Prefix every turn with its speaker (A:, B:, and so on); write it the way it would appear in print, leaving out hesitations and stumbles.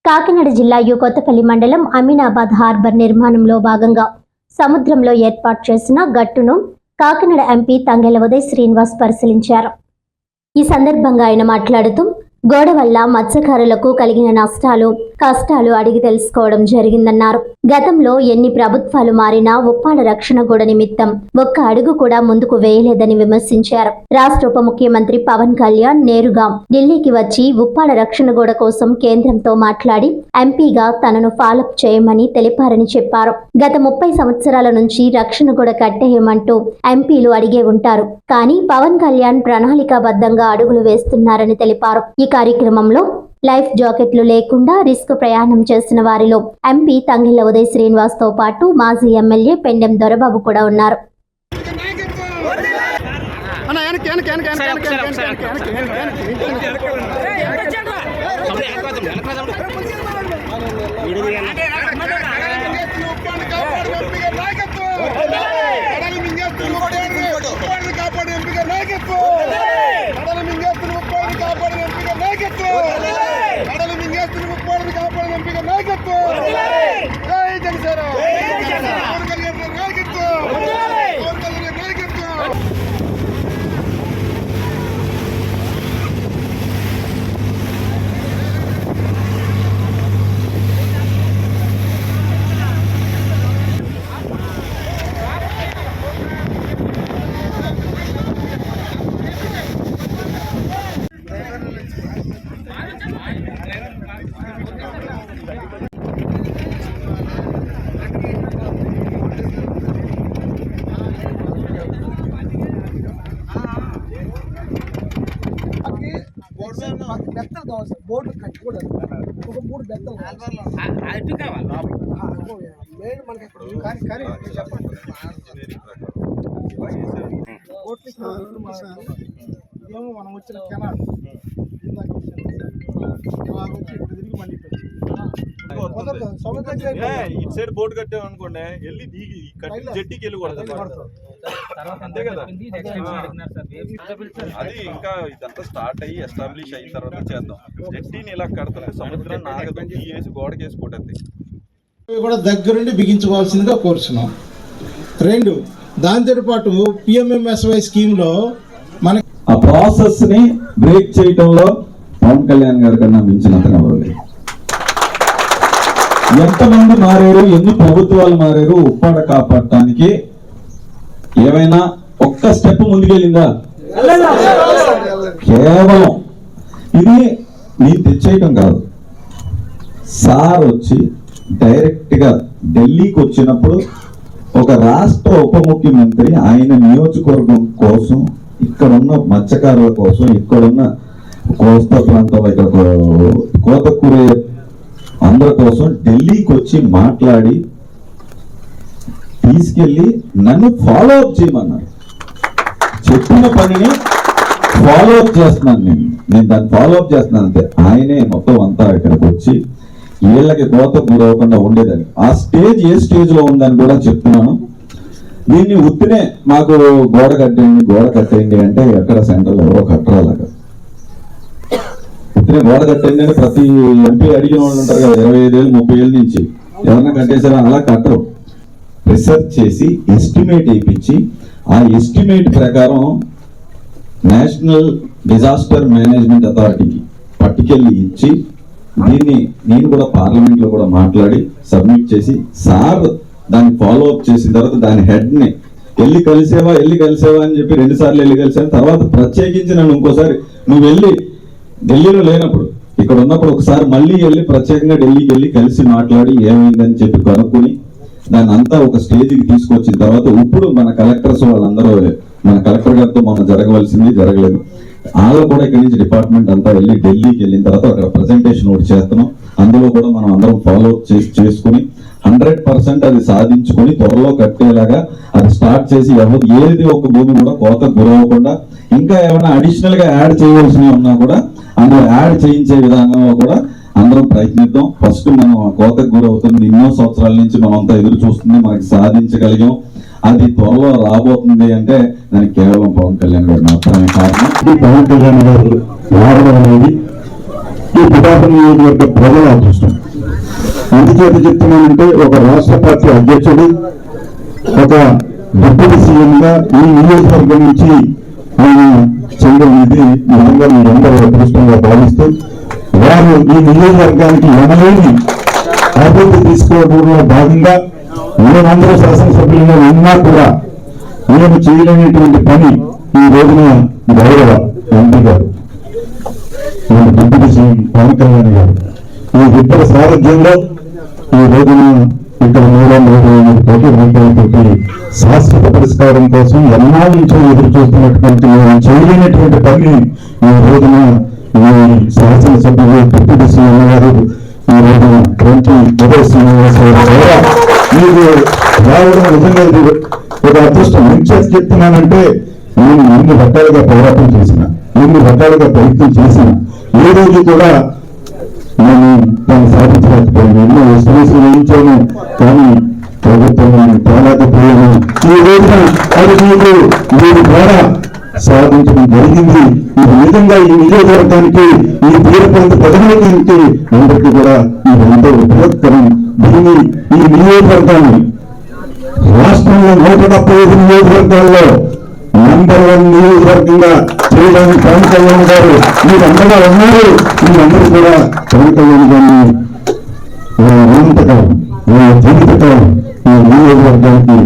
A: కాకినాడ జిల్లా కొత్తపల్లి మండలం అమీనాబాద్ హార్బర్ నిర్మాణంలో భాగంగా సముద్రంలో ఏర్పాటు చేసిన గట్టును కాకినాడ ఎంపీ తంగెళ్ల ఉదయ్ శ్రీనివాస్ పరిశీలించారు. ఈ సందర్భంగా ఆయన మాట్లాడుతూ గోడ వల్ల మత్స్యకారులకు కలిగిన నష్టాలు కష్టాలు అడిగి తెలుసుకోవడం జరిగిందన్నారు. గతంలో ఎన్ని ప్రభుత్వాలు మారినా ఉప్పాడ రక్షణ గోడ నిమిత్తం ఒక్క అడుగు కూడా ముందుకు వేయలేదని విమర్శించారు. రాష్ట్ర ఉప ముఖ్యమంత్రి పవన్ కళ్యాణ్ నేరుగా ఢిల్లీకి వచ్చి ఉప్పాడ రక్షణ గోడ కోసం కేంద్రంతో మాట్లాడి ఎంపీగా తనను ఫాలోఅప్ చేయమని తెలిపారని చెప్పారు. గత 30 సంవత్సరాల నుంచి రక్షణ గోడ కట్టేయమంటూ ఎంపీలు అడిగే ఉంటారు, కానీ పవన్ కళ్యాణ్ ప్రణాళికాబద్ధంగా అడుగులు వేస్తున్నారని తెలిపారు. ఈ కార్యక్రమంలో లైఫ్ జాకెట్లు లేకుండా రిస్క్ ప్రయాణం చేసిన వారిలో ఎంపీ తంగెళ్ల ఉదయ్ శ్రీనివాస్ తో పాటు మాజీ ఎమ్మెల్యే పెండెం దొరబాబు కూడా ఉన్నారు.
B: బోర్డు కట్టుకోవడం ఒక 3 బెత్తలు మెయిన్ మనకి కానీ ఏమో మనం వచ్చిన కెనాల్ తిరిగి మళ్ళీ
C: ఇటు సైడ్ బోర్డు కట్టామనుకోండి వెళ్ళి దిగి జట్టికి వెళ్ళి కొడతాం అంతే కదా. అది ఇంకా ఇదంతా స్టార్ట్ అయ్యి ఎస్టాబ్లిష్ అయిన తర్వాత చేద్దాం. జట్టిని ఇలా కడుతుంటే సముద్రం నాగదు వేసి గోడకేసి కొట్టద్ది
D: కూడా దగ్గరుండి బిగించుకోవాల్సిందిగా కోరుచున్నాం. 2 దాంతో పాటు పిఎంఎంఎస్వై స్కీమ్ లో మన
E: ఆ ప్రాసెస్ ని బ్రేక్ చేయటంలో పవన్ కళ్యాణ్ గారి కన్నా మించినంతగా ఎవరు లేరు. ఎంతమంది మారారు, ఎన్ని ప్రభుత్వాలు మారారు, ఉప్పాడ కాపాడటానికి ఏమైనా ఒక్క స్టెప్ ముందుకెళ్ళిందా? కేవలం ఇది నేను తెచ్చేయటం కాదు. సార్ వచ్చి డైరెక్ట్ గా ఢిల్లీకి వచ్చినప్పుడు ఒక రాష్ట్ర ఉప ముఖ్యమంత్రి ఆయన నియోజకవర్గం కోసం, ఇక్కడున్న మత్స్యకారుల కోసం, ఇక్కడున్న కోస్తా ప్రాంతంలో ఇక్కడ కోతకూరే అందరి కోసం ఢిల్లీకి వచ్చి మాట్లాడి తీసుకెళ్లి నన్ను ఫాలో అప్ చేయమన్నారు. చెప్పిన పనిని ఫాలో అప్ చేస్తున్నాను. నేను దాన్ని ఫాలో అప్ చేస్తున్నాను అంతే. ఆయనే మొత్తం అంతా ఇక్కడికి వచ్చి వీళ్ళకి కోత గురవకుండా ఉండేదని ఆ స్టేజ్ ఏ స్టేజ్ లో ఉందని కూడా చెప్తున్నాను. దీన్ని ఉత్తినే మాకు గోడ కట్టేయండి అంటే ఎక్కడ సెంట్రల్ ఎవరో కట్టరాలాగా ఉత్తినే గోడ కట్టేయండి అని ప్రతి ఎంపీ అడిగిన వాళ్ళు ఉంటారు కదా, 25 ఏళ్ళు 30 ఏళ్ళ నుంచి ఎవరన్నా కట్టేసారా? అలా కట్టరు. రీసెర్చ్ చేసి ఎస్టిమేట్ వేయించి ఆ ఎస్టిమేట్ ప్రకారం నేషనల్ డిజాస్టర్ మేనేజ్మెంట్ అథారిటీకి పట్టుకెళ్ళి ఇచ్చి దీన్ని నేను కూడా పార్లమెంట్ లో కూడా మాట్లాడి సబ్మిట్ చేసి సార్ దాన్ని ఫాలో అప్ చేసిన తర్వాత దాని హెడ్ ని వెళ్ళి కలిసేవా అని చెప్పి 2 సార్లు వెళ్ళి కలిసాను. తర్వాత ప్రత్యేకించి నన్ను ఇంకోసారి నువ్వు వెళ్ళి ఢిల్లీలో లేనప్పుడు ఇక్కడ ఉన్నప్పుడు ఒకసారి మళ్ళీ వెళ్ళి ప్రత్యేకంగా ఢిల్లీకి వెళ్ళి కలిసి మాట్లాడి ఏమైందని చెప్పి కనుక్కొని దాన్ని అంతా ఒక స్టేజ్కి తీసుకొచ్చిన తర్వాత ఇప్పుడు మన కలెక్టర్స్ వాళ్ళందరూ మన కలెక్టర్ గారితో మనం జరగవలసింది జరగలేదు. వాళ్ళు కూడా ఇక్కడి నుంచి డిపార్ట్మెంట్ అంతా వెళ్ళి ఢిల్లీకి వెళ్ళిన తర్వాత అక్కడ ప్రజెంటేషన్ ఒకటి చేస్తున్నాం. అందులో కూడా మనం అందరం ఫాలో అప్ చేసుకుని 100% అది సాధించుకొని త్వరలో కట్టేలాగా అది స్టార్ట్ చేసి ఏది ఒక భూమి కూడా కోత గురవకుండా ఇంకా ఏమైనా అడిషనల్ గా యాడ్ చేయవలసినవి ఉన్నా కూడా అందులో యాడ్ చేయించే విధానంలో కూడా అందరం ప్రయత్నిద్దాం. ఫస్ట్ మనం కోతకు గురవుతుంది ఎన్నో సంవత్సరాల నుంచి మనం అంతా ఎదురు చూస్తుంది, మనకి సాధించగలిగాం. అది త్వరలో రాబోతుంది అంటే దానికి కేవలం పవన్ కళ్యాణ్ గారు మాత్రమే కారణం.
F: పవన్ కళ్యాణ్ గారు రావడం అనేది ఈ పిఠాపురం నియోజకవర్గ ప్రజల అదృష్టం.
E: ఎందుచేత చెప్తున్నానంటే ఒక రాష్ట్ర పార్టీ అధ్యక్షుడు, ఒక డిప్యూటీ సీఎంగా ఈ నియోజకవర్గం నుంచి నేను చేయడం ఇది నిజంగా మీరందరూ అదృష్టంగా భావిస్తూ, వారు ఈ నియోజకవర్గానికి ఎనలేని అభివృద్ధి తీసుకోవడంలో భాగంగా మేమందరూ శాసనసభ్యులుగా ఉన్నా కూడా మేము చేయలేనటువంటి పని ఈ రోజున గౌరవ ఎంపీ గారు, మన డిప్యూటీ సీఎం పవన్ కళ్యాణ్ గారు ఈ ఇద్దరు సారథ్యంలో ఈ రోజున ఇక్కడ 328 కోట్ల రూపాయలతోటి శాశ్వత పరిష్కారం కోసం ఎన్నాళ్ళ నుంచో ఎదురు చూస్తున్నటువంటి మేము చేయలేనటువంటి పని ఈ రోజున ఈ శాసనసభ్యులు డిప్యూటీ సీఎం గారు ఈ రోజున ఉదయ శ్రీనివాసరావు ద్వారా మీకు రావడం నిజంగా ఇది ఒక అదృష్టం. నేను చెప్తున్నానంటే నేను ఎన్ని రకాలుగా పోరాటం చేసిన, ఎన్ని రకాలుగా ప్రయత్నం చేసిన, ఏ రోజు కూడా నేను దాన్ని సాధించలేకపోయాను. ఎన్నో ఎస్టిమేషన్ వేయించాను, కానీ ప్రభుత్వం తేలేకపోయాను. ఈ రోజున అది మీరు ద్వారా సాధించడం జరిగింది. ఇది నిజంగా ఈ నియోజకవర్గానికి, ఈ తీర ప్రాంత ప్రజలకి అందరికీ కూడా ఇది ఎంతో ఉపయోగకరం. దీన్ని ఈ నియోజకవర్గాన్ని రాష్ట్రంలో 175 నియోజకవర్గాల్లో నంబర్ 1 నియోజకవర్గంగా చేయడానికి పవన్ కళ్యాణ్ గారు మీరు అందరూ ఉన్నారు. మీరందరూ కూడా పవన్ కళ్యాణ్ గారిని జీవితకాలం ఈ నియోజకవర్గానికి